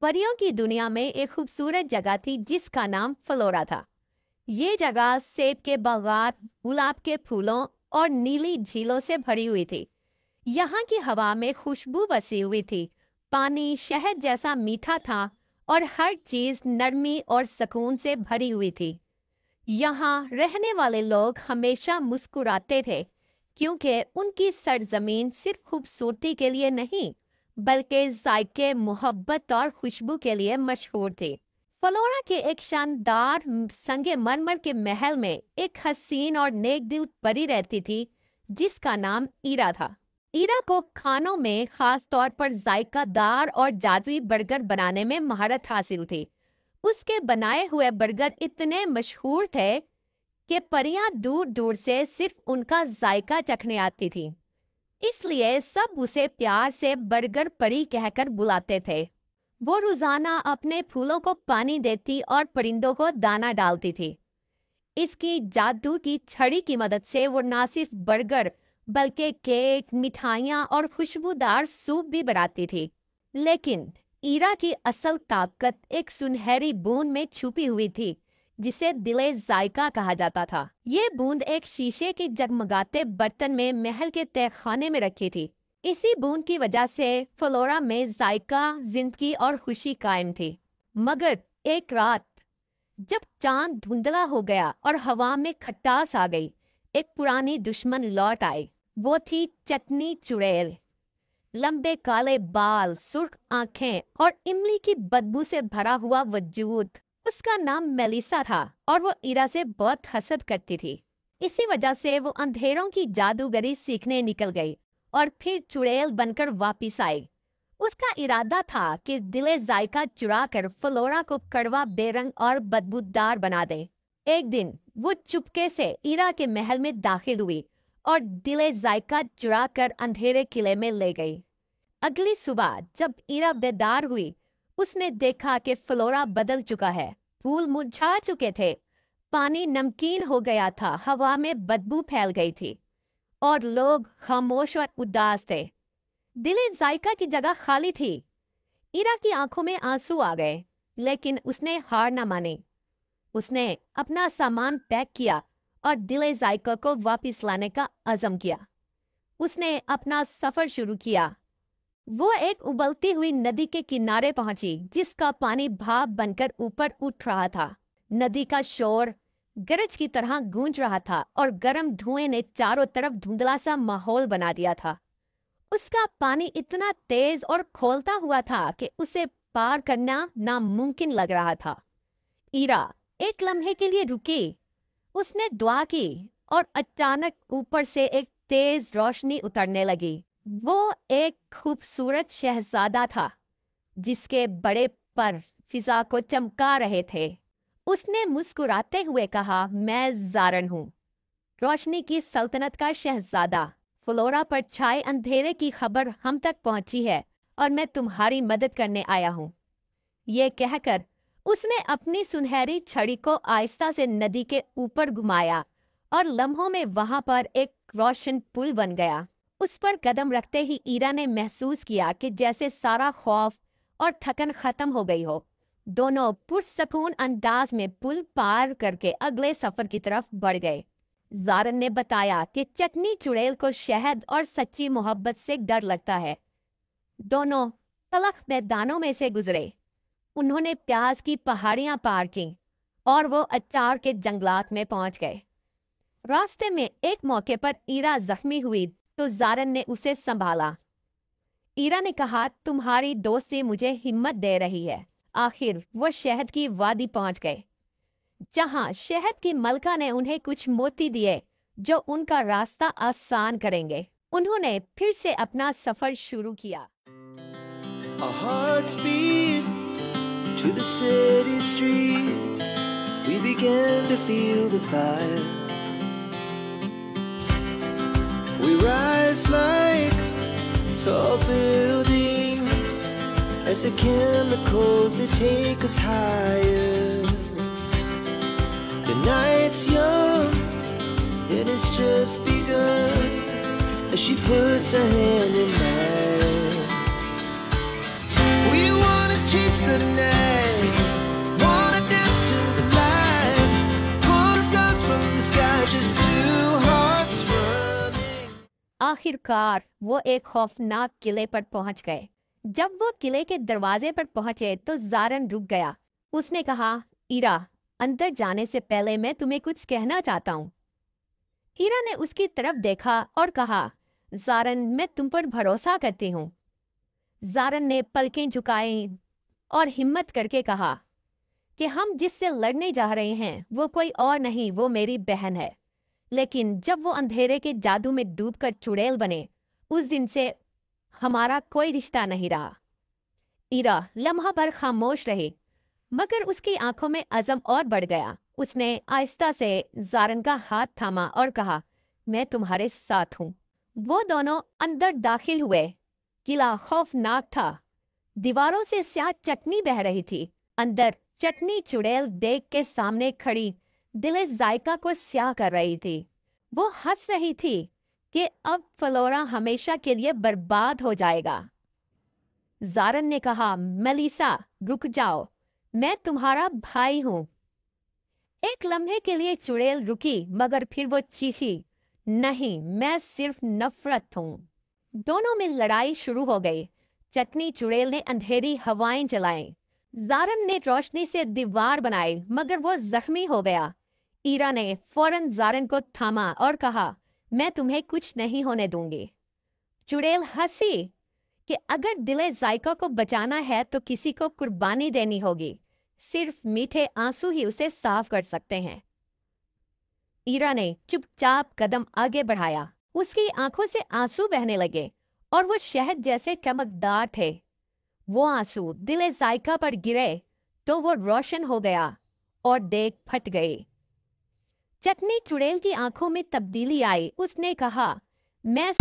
परियों की दुनिया में एक खूबसूरत जगह थी जिसका नाम फ्लोरा था। ये जगह सेब के बागात, गुलाब के फूलों और नीली झीलों से भरी हुई थी। यहाँ की हवा में खुशबू बसी हुई थी, पानी शहद जैसा मीठा था और हर चीज नरमी और सुकून से भरी हुई थी। यहाँ रहने वाले लोग हमेशा मुस्कुराते थे, क्योंकि उनकी सरजमीन सिर्फ खूबसूरती के लिए नहीं बल्कि जायके, मोहब्बत और खुशबू के लिए मशहूर थी। फ्लोरा के एक शानदार संगमरमर के महल में एक हसीन और नेक दिल परी रहती थी जिसका नाम ईरा था। ईरा को खानों में खास तौर पर जायकादार और जादुई बर्गर बनाने में महारत हासिल थी। उसके बनाए हुए बर्गर इतने मशहूर थे कि परियां दूर दूर से सिर्फ उनका जायका चखने आती थी, इसलिए सब उसे प्यार से बर्गर परी कहकर बुलाते थे। वो रोजाना अपने फूलों को पानी देती और परिंदों को दाना डालती थी। इसकी जादू की छड़ी की मदद से वो न सिर्फ बर्गर बल्कि केक, मिठाइयाँ और खुशबूदार सूप भी बनाती थी। लेकिन ईरा की असल ताकत एक सुनहरी बूंद में छुपी हुई थी जिसे दिले जायका कहा जाता था। ये बूंद एक शीशे के जगमगाते बर्तन में महल के तहखाने में रखी थी। इसी बूंद की वजह से फ्लोरा में जायका, जिंदगी और खुशी कायम थी। मगर एक रात जब चांद धुंधला हो गया और हवा में खटास आ गई, एक पुरानी दुश्मन लौट आई। वो थी चटनी चुड़ैल। लंबे काले बाल, सुर्ख आंखें और इमली की बदबू से भरा हुआ वजूद। उसका नाम मेलिसा था और वो ईरा से बहुत हसद करती थी। इसी वजह से वो अंधेरों की जादूगरी सीखने निकल गई और फिर चुड़ैल बनकर वापिस आई। उसका इरादा था कि दिले जायका चुरा कर फ्लोरा को कड़वा, बेरंग और बदबूदार बना दे। एक दिन वो चुपके से ईरा के महल में दाखिल हुई और दिले जायका चुरा कर अंधेरे किले में ले गई। अगली सुबह जब ईरा बेदार हुई, उसने देखा कि फ्लोरा बदल चुका है। फूल मुरझा चुके थे, पानी नमकीन हो गया था, हवा में बदबू फैल गई थी और लोग खामोश और उदास थे। दिले जायका की जगह खाली थी। ईरा की आंखों में आंसू आ गए, लेकिन उसने हार न मानी। उसने अपना सामान पैक किया और दिले जायका को वापस लाने का अज़म किया। उसने अपना सफर शुरू किया। वो एक उबलती हुई नदी के किनारे पहुंची जिसका पानी भाप बनकर ऊपर उठ रहा था। नदी का शोर गरज की तरह गूंज रहा था और गर्म धुएं ने चारों तरफ धुंधला सा माहौल बना दिया था। उसका पानी इतना तेज और खौलता हुआ था कि उसे पार करना नामुमकिन लग रहा था। ईरा एक लम्हे के लिए रुकी। उसने दुआ की और अचानक ऊपर से एक तेज रोशनी उतरने लगी। वो एक खूबसूरत शहजादा था जिसके बड़े पर फिजा को चमका रहे थे। उसने मुस्कुराते हुए कहा, मैं ज़ारन हूँ, रोशनी की सल्तनत का शहजादा। फ्लोरा पर छाए अंधेरे की खबर हम तक पहुंची है और मैं तुम्हारी मदद करने आया हूँ। ये कहकर उसने अपनी सुनहरी छड़ी को आहिस्ता से नदी के ऊपर घुमाया और लम्हों में वहां पर एक रोशन पुल बन गया। उस पर कदम रखते ही ईरा ने महसूस किया कि जैसे सारा खौफ और थकन खत्म हो गई हो। दोनों पुरसकून अंदाज में पुल पार करके अगले सफर की तरफ बढ़ गए। ज़ारन ने बताया कि चटनी चुड़ैल को शहद और सच्ची मोहब्बत से डर लगता है। दोनों तलख मैदानों में से गुजरे। उन्होंने प्याज की पहाड़ियां पार की और वो अचार के जंगलात में पहुंच गए। रास्ते में एक मौके पर ईरा जख्मी हुई तो ज़ारन ने उसे संभाला। ईरा ने कहा, तुम्हारी दोस्ती मुझे हिम्मत दे रही है। आखिर वो शहद की वादी पहुंच गए, जहां शहद की मलका ने उन्हें कुछ मोती दिए जो उनका रास्ता आसान करेंगे। उन्होंने फिर से अपना सफर शुरू किया। Our hearts beat to the city streets. We began to feel the fire. We rise like tall buildings as the chemicals that take us higher. The night's young and it's just begun as she puts her hand in mine. We wanna chase the आखिरकार वो एक खौफनाक किले पर पहुंच गए। जब वो किले के दरवाजे पर पहुंचे तो ज़ारन रुक गया। उसने कहा, ईरा, अंदर जाने से पहले मैं तुम्हें कुछ कहना चाहता हूँ। ईरा ने उसकी तरफ देखा और कहा, ज़ारन, मैं तुम पर भरोसा करती हूँ। ज़ारन ने पलकें झुकाई और हिम्मत करके कहा कि हम जिससे लड़ने जा रहे हैं वो कोई और नहीं, वो मेरी बहन है। लेकिन जब वो अंधेरे के जादू में डूबकर चुड़ैल बने, उस दिन से हमारा कोई रिश्ता नहीं रहा। ईरा लम्हा भर खामोश रही, मगर उसकी आंखों में अज़म और बढ़ गया। उसने आहिस्ता से ज़ारन का हाथ थामा और कहा, मैं तुम्हारे साथ हूँ। वो दोनों अंदर दाखिल हुए। किला खौफनाक था। दीवारों से स्याह चटनी बह रही थी। अंदर चटनी चुड़ैल देख के सामने खड़ी दिले जायका को स्याह कर रही थी। वो हंस रही थी कि अब फ्लोरा हमेशा के लिए बर्बाद हो जाएगा। ज़ारन ने कहा, मेलिसा, रुक जाओ, मैं तुम्हारा भाई हूँ। एक लम्हे के लिए चुड़ैल रुकी, मगर फिर वो चीखी, नहीं, मैं सिर्फ नफरत हूँ। दोनों में लड़ाई शुरू हो गई। चटनी चुड़ैल ने अंधेरी हवाएं जलाई। ज़ारन ने रोशनी से दीवार बनाई, मगर वो जख्मी हो गया। ईरा ने फौरन ज़ारन को थामा और कहा, मैं तुम्हें कुछ नहीं होने दूंगी। चुड़ैल हंसी कि अगर दिले जायका को बचाना है तो किसी को कुर्बानी देनी होगी। सिर्फ मीठे आंसू ही उसे साफ कर सकते हैं। ईरा ने चुपचाप कदम आगे बढ़ाया। उसकी आंखों से आंसू बहने लगे और वो शहद जैसे चमकदार थे। वो आंसू दिले जायका पर गिरे तो वो रोशन हो गया और देख फट गई। चटनी चुड़ैल की आंखों में तब्दीली आई। उसने कहा, मैं